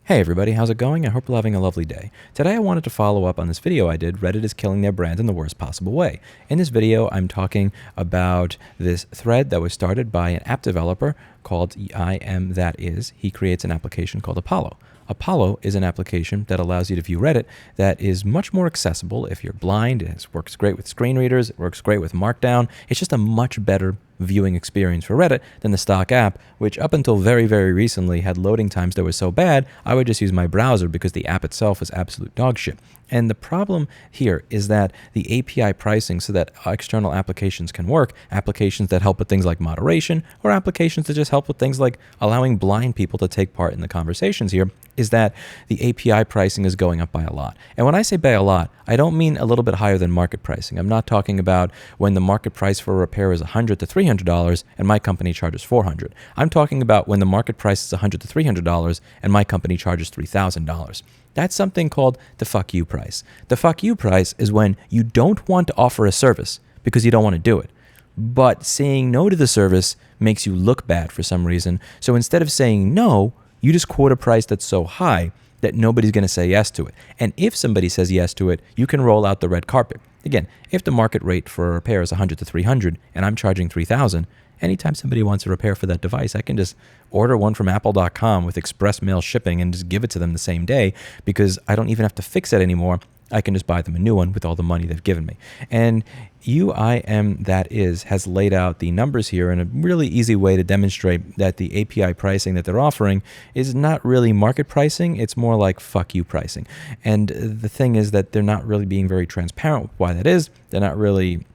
Hey everybody, how's it going? I hope you're having a lovely day. Today I wanted to follow up on this video I did, Reddit is killing their brand in the worst possible way. In this video, I'm talking about this thread that was started by an app developer called That Is. He creates an application called Apollo. Apollo is an application that allows you to view Reddit that is much more accessible if you're blind. It works great with screen readers. It works great with Markdown. It's just a much better viewing experience for Reddit than the stock app, which up until very, very recently had loading times that were so bad, I would just use my browser because the app itself was absolute dog shit. And the problem here is that the API pricing so that external applications can work, applications that help with things like moderation, or applications that just help with things like allowing blind people to take part in the conversations here, is that the API pricing is going up by a lot. And when I say by a lot, I don't mean a little bit higher than market pricing. I'm not talking about when the market price for a repair is $100 to $300 and my company charges $400. I'm talking about when the market price is $100 to $300 and my company charges $3,000. That's something called the fuck you price. The fuck you price is when you don't want to offer a service because you don't want to do it. But saying no to the service makes you look bad for some reason. So instead of saying no, you just quote a price that's so high that nobody's going to say yes to it. And if somebody says yes to it, you can roll out the red carpet. Again, if the market rate for a repair is $100 to $300 and I'm charging $3,000, anytime somebody wants a repair for that device, I can just order one from apple.com with express mail shipping and just give it to them the same day because I don't even have to fix it anymore. I can just buy them a new one with all the money they've given me. And That Is has laid out the numbers here in a really easy way to demonstrate that the API pricing that they're offering is not really market pricing. It's more like fuck you pricing. And the thing is that they're not really being very transparent with why that is. They're not really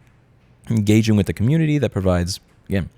engaging with the community that provides, again,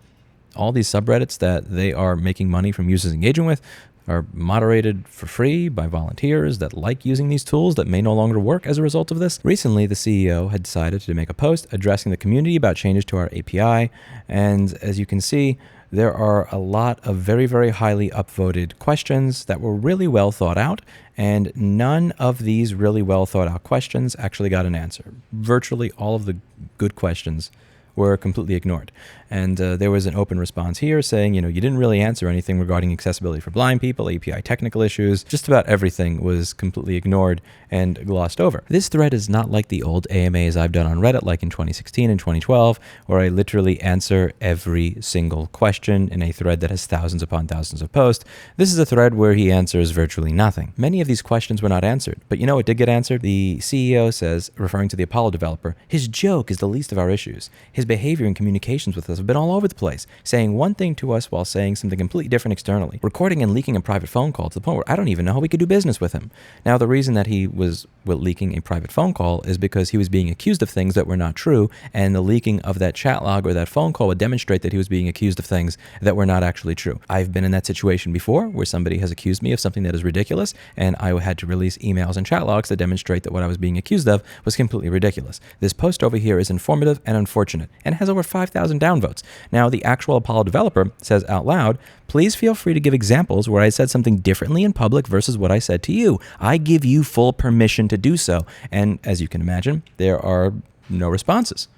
all these subreddits that they are making money from users engaging with are moderated for free by volunteers that like using these tools that may no longer work as a result of this. Recently, the CEO had decided to make a post addressing the community about changes to our API. And as you can see, there are a lot of very, very highly upvoted questions that were really well thought out. And none of these really well thought out questions actually got an answer. Virtually all of the good questions were completely ignored. And there was an open response here saying, you didn't really answer anything regarding accessibility for blind people, API technical issues. Just about everything was completely ignored and glossed over. This thread is not like the old AMAs I've done on Reddit, like in 2016 and 2012, where I literally answer every single question in a thread that has thousands upon thousands of posts. This is a thread where he answers virtually nothing. Many of these questions were not answered, but you know what did get answered? The CEO says, referring to the Apollo developer, his joke is the least of our issues. His behavior and communications with us have been all over the place, saying one thing to us while saying something completely different externally, recording and leaking a private phone call to the point where I don't even know how we could do business with him. Now, the reason that he was leaking a private phone call is because he was being accused of things that were not true, and the leaking of that chat log or that phone call would demonstrate that he was being accused of things that were not actually true. I've been in that situation before where somebody has accused me of something that is ridiculous, and I had to release emails and chat logs that demonstrate that what I was being accused of was completely ridiculous. This post over here is informative and unfortunate, and has over 5,000 downvotes. Now, the actual Apollo developer says out loud, please feel free to give examples where I said something differently in public versus what I said to you. I give you full permission to do so. And as you can imagine, there are no responses.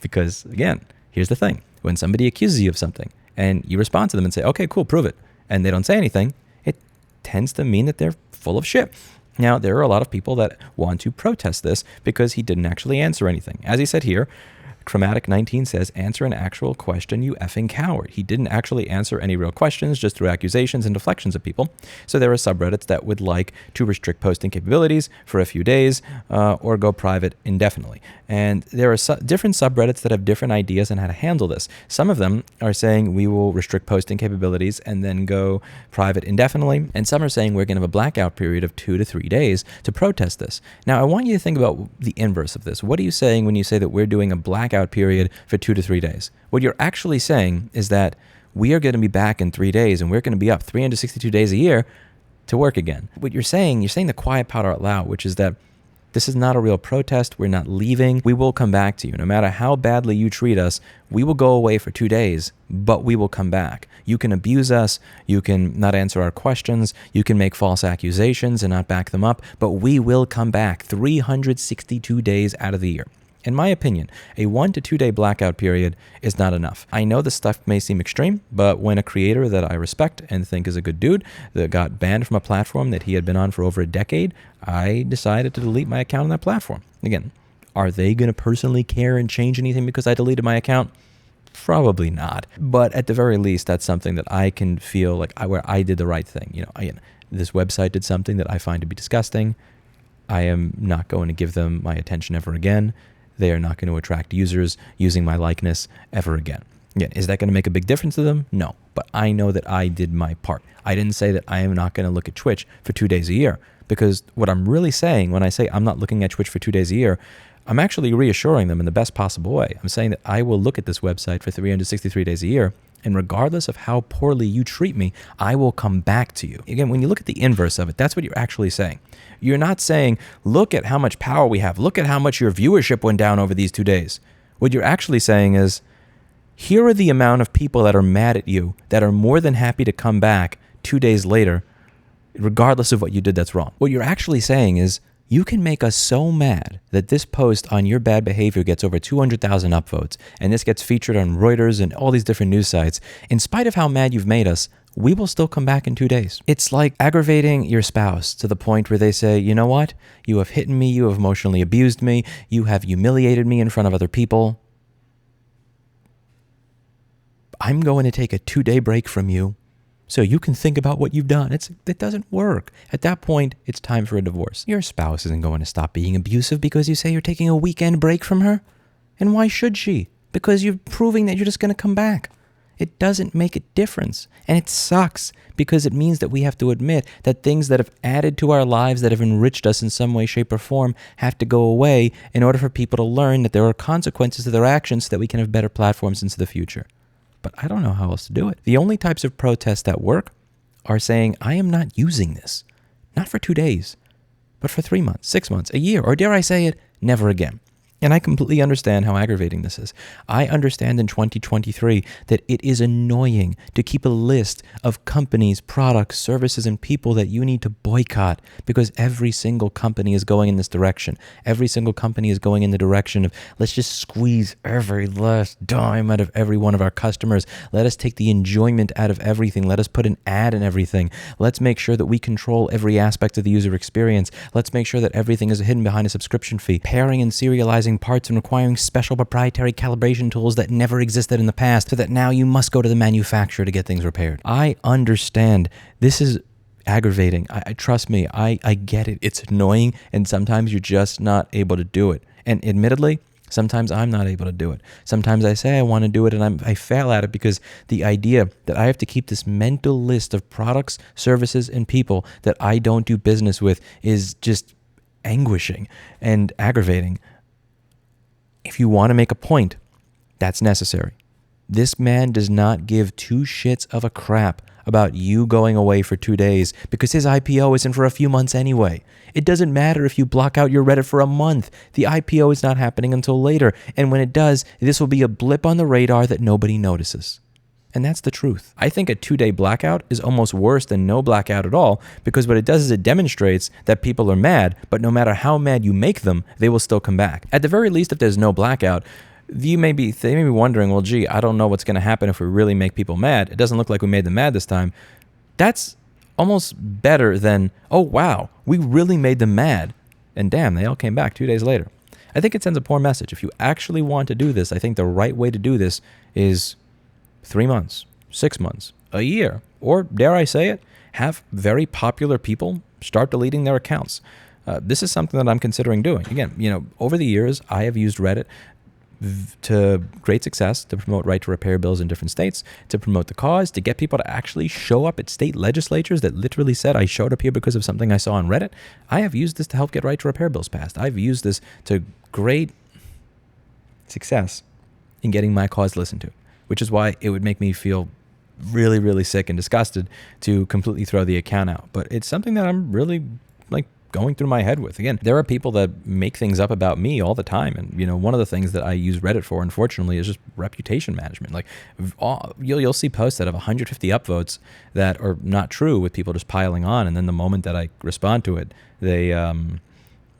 Because again, here's the thing. When somebody accuses you of something and you respond to them and say, okay, cool, prove it, and they don't say anything, it tends to mean that they're full of shit. Now, there are a lot of people that want to protest this because he didn't actually answer anything. As he said here, Chromatic19 says, answer an actual question, you effing coward. He didn't actually answer any real questions, just threw accusations and deflections at people. So there are subreddits that would like to restrict posting capabilities for a few days or go private indefinitely. And there are different subreddits that have different ideas on how to handle this. Some of them are saying we will restrict posting capabilities and then go private indefinitely. And some are saying we're going to have a blackout period of 2 to 3 days to protest this. Now, I want you to think about the inverse of this. What are you saying when you say that we're doing a blackout period for 2 to 3 days? What you're actually saying is that we are going to be back in 3 days and we're going to be up 362 days a year to work again. What you're saying the quiet part out loud, which is that this is not a real protest. We're not leaving. We will come back to you. No matter how badly you treat us, we will go away for 2 days, but we will come back. You can abuse us. You can not answer our questions. You can make false accusations and not back them up, but we will come back 362 days out of the year. In my opinion, a 1 to 2 day blackout period is not enough. I know this stuff may seem extreme, but when a creator that I respect and think is a good dude that got banned from a platform that he had been on for over a decade, I decided to delete my account on that platform. Again, are they going to personally care and change anything because I deleted my account? Probably not. But at the very least, that's something that I can feel like where I did the right thing. Again, this website did something that I find to be disgusting. I am not going to give them my attention ever again. They are not going to attract users using my likeness ever again. Again, is that going to make a big difference to them? No. But I know that I did my part. I didn't say that I am not going to look at Twitch for 2 days a year, because what I'm really saying when I say I'm not looking at Twitch for 2 days a year, I'm actually reassuring them in the best possible way. I'm saying that I will look at this website for 363 days a year, and regardless of how poorly you treat me, I will come back to you. Again, when you look at the inverse of it, that's what you're actually saying. You're not saying, look at how much power we have. Look at how much your viewership went down over these 2 days. What you're actually saying is, here are the amount of people that are mad at you that are more than happy to come back 2 days later, regardless of what you did that's wrong. What you're actually saying is, you can make us so mad that this post on your bad behavior gets over 200,000 upvotes, and this gets featured on Reuters and all these different news sites. In spite of how mad you've made us, we will still come back in 2 days. It's like aggravating your spouse to the point where they say, you know what? You have hit me, you have emotionally abused me, you have humiliated me in front of other people. I'm going to take a 2-day break from you so you can think about what you've done. It doesn't work. At that point, it's time for a divorce. Your spouse isn't going to stop being abusive because you say you're taking a weekend break from her. And why should she? Because you're proving that you're just going to come back. It doesn't make a difference. And it sucks because it means that we have to admit that things that have added to our lives, that have enriched us in some way, shape, or form, have to go away in order for people to learn that there are consequences to their actions so that we can have better platforms into the future. But I don't know how else to do it. The only types of protests that work are saying, I am not using this, not for 2 days, but for 3 months, 6 months, a year, or dare I say it, never again. And I completely understand how aggravating this is. I understand in 2023 that it is annoying to keep a list of companies, products, services, and people that you need to boycott because every single company is going in this direction. Every single company is going in the direction of, let's just squeeze every last dime out of every one of our customers. Let us take the enjoyment out of everything. Let us put an ad in everything. Let's make sure that we control every aspect of the user experience. Let's make sure that everything is hidden behind a subscription fee. Pairing and serializing parts and requiring special proprietary calibration tools that never existed in the past so that now you must go to the manufacturer to get things repaired. I understand this is aggravating. Trust me, I get it. It's annoying, and sometimes you're just not able to do it. And admittedly, sometimes I'm not able to do it. Sometimes I say I want to do it and I fail at it because the idea that I have to keep this mental list of products, services, and people that I don't do business with is just anguishing and aggravating. If you want to make a point, that's necessary. This man does not give 2 shits of a crap about you going away for 2 days because his IPO isn't for a few months anyway. It doesn't matter if you block out your Reddit for a month. The IPO is not happening until later. And when it does, this will be a blip on the radar that nobody notices. And that's the truth. I think a 2-day blackout is almost worse than no blackout at all because what it does is it demonstrates that people are mad, but no matter how mad you make them, they will still come back. At the very least, if there's no blackout, they may be wondering, well, gee, I don't know what's going to happen if we really make people mad. It doesn't look like we made them mad this time. That's almost better than, oh, wow, we really made them mad. And damn, they all came back 2 days later. I think it sends a poor message. If you actually want to do this, I think the right way to do this is 3 months, 6 months, a year, or dare I say it, have very popular people start deleting their accounts. This is something that I'm considering doing. Again, over the years, I have used Reddit to great success to promote right to repair bills in different states, to promote the cause, to get people to actually show up at state legislatures that literally said, I showed up here because of something I saw on Reddit. I have used this to help get right to repair bills passed. I've used this to great success in getting my cause listened to, which is why it would make me feel really, really sick and disgusted to completely throw the account out. But it's something that I'm really going through my head with. Again, there are people that make things up about me all the time. And, one of the things that I use Reddit for, unfortunately, is just reputation management. You'll see posts that have 150 upvotes that are not true with people just piling on. And then the moment that I respond to it, they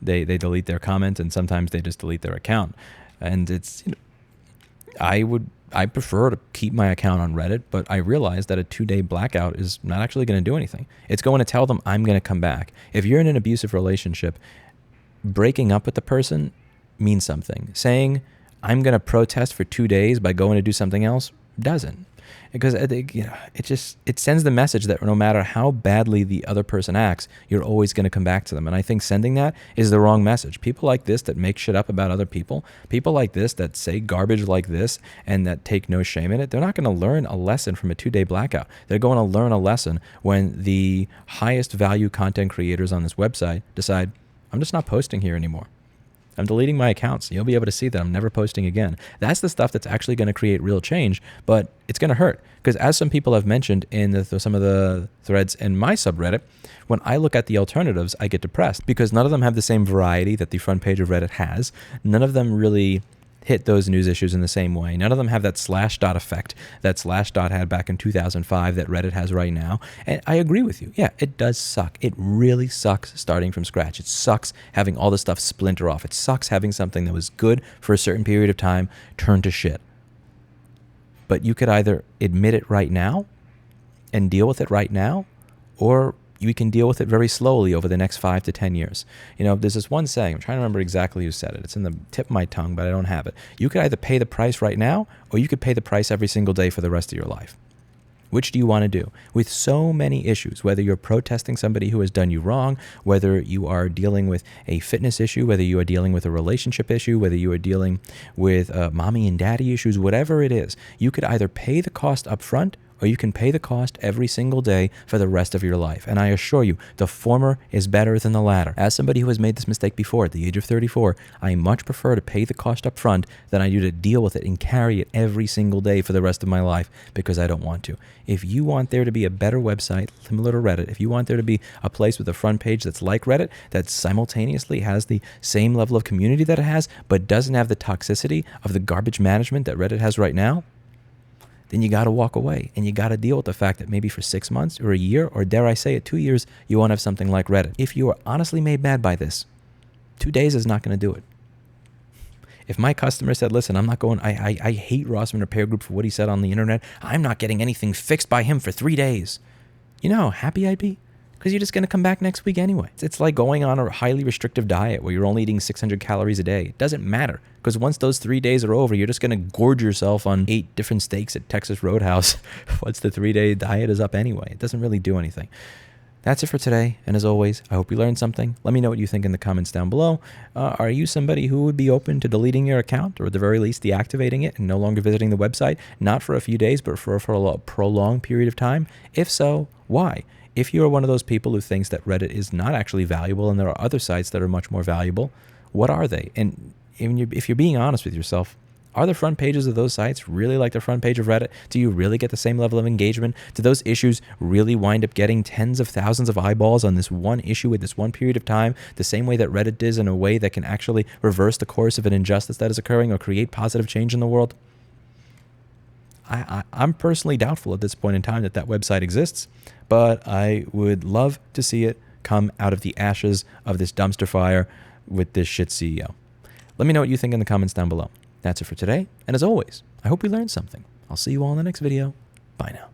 They delete their comment, and sometimes they just delete their account. And it's, I prefer to keep my account on Reddit, but I realize that a 2-day blackout is not actually going to do anything. It's going to tell them I'm going to come back. If you're in an abusive relationship, breaking up with the person means something. Saying I'm going to protest for 2 days by going to do something else doesn't. Because it sends the message that no matter how badly the other person acts, you're always going to come back to them. And I think sending that is the wrong message. People like this that make shit up about other people like this that say garbage like this and that take no shame in it, they're not going to learn a lesson from a 2-day blackout. They're going to learn a lesson when the highest value content creators on this website decide, I'm just not posting here anymore. I'm deleting my accounts. You'll be able to see that I'm never posting again. That's the stuff that's actually going to create real change, but it's going to hurt. Because as some people have mentioned in some of the threads in my subreddit, when I look at the alternatives, I get depressed because none of them have the same variety that the front page of Reddit has. None of them really hit those news issues in the same way. None of them have that Slashdot effect that Slashdot had back in 2005 that Reddit has right now. And I agree with you. Yeah, it does suck. It really sucks starting from scratch. It sucks having all this stuff splinter off. It sucks having something that was good for a certain period of time turn to shit. But you could either admit it right now and deal with it right now, or you can deal with it very slowly over the next 5 to 10 years. There's this one saying, I'm trying to remember exactly who said it. It's in the tip of my tongue, but I don't have it. You could either pay the price right now, or you could pay the price every single day for the rest of your life. Which do you want to do? With so many issues, whether you're protesting somebody who has done you wrong, whether you are dealing with a fitness issue, whether you are dealing with a relationship issue, whether you are dealing with mommy and daddy issues, whatever it is, you could either pay the cost up front, or you can pay the cost every single day for the rest of your life. And I assure you, the former is better than the latter. As somebody who has made this mistake before at the age of 34, I much prefer to pay the cost up front than I do to deal with it and carry it every single day for the rest of my life because I don't want to. If you want there to be a better website similar to Reddit, if you want there to be a place with a front page that's like Reddit, that simultaneously has the same level of community that it has, but doesn't have the toxicity of the garbage management that Reddit has right now, then you got to walk away and you got to deal with the fact that maybe for 6 months or a year, or dare I say it, 2 years, you won't have something like Reddit. If you are honestly made mad by this, 2 days is not going to do it. If my customer said, listen, I'm not going, I hate Rossman Repair Group for what he said on the internet. I'm not getting anything fixed by him for 3 days. You know how happy I'd be? Because you're just going to come back next week anyway. It's like going on a highly restrictive diet where you're only eating 600 calories a day. It doesn't matter because once those 3 days are over, you're just going to gorge yourself on 8 different steaks at Texas Roadhouse. Once the 3-day diet is up anyway, it doesn't really do anything. That's it for today. And as always, I hope you learned something. Let me know what you think in the comments down below. Are you somebody who would be open to deleting your account, or at the very least deactivating it and no longer visiting the website, not for a few days, but for a prolonged period of time? If so, why? If you are one of those people who thinks that Reddit is not actually valuable and there are other sites that are much more valuable, what are they? And if you're being honest with yourself, are the front pages of those sites really like the front page of Reddit? Do you really get the same level of engagement? Do those issues really wind up getting tens of thousands of eyeballs on this one issue at this one period of time, the same way that Reddit does, in a way that can actually reverse the course of an injustice that is occurring or create positive change in the world? I'm personally doubtful at this point in time that that website exists, but I would love to see it come out of the ashes of this dumpster fire with this shit CEO. Let me know what you think in the comments down below. That's it for today, and as always, I hope we learned something. I'll see you all in the next video. Bye now.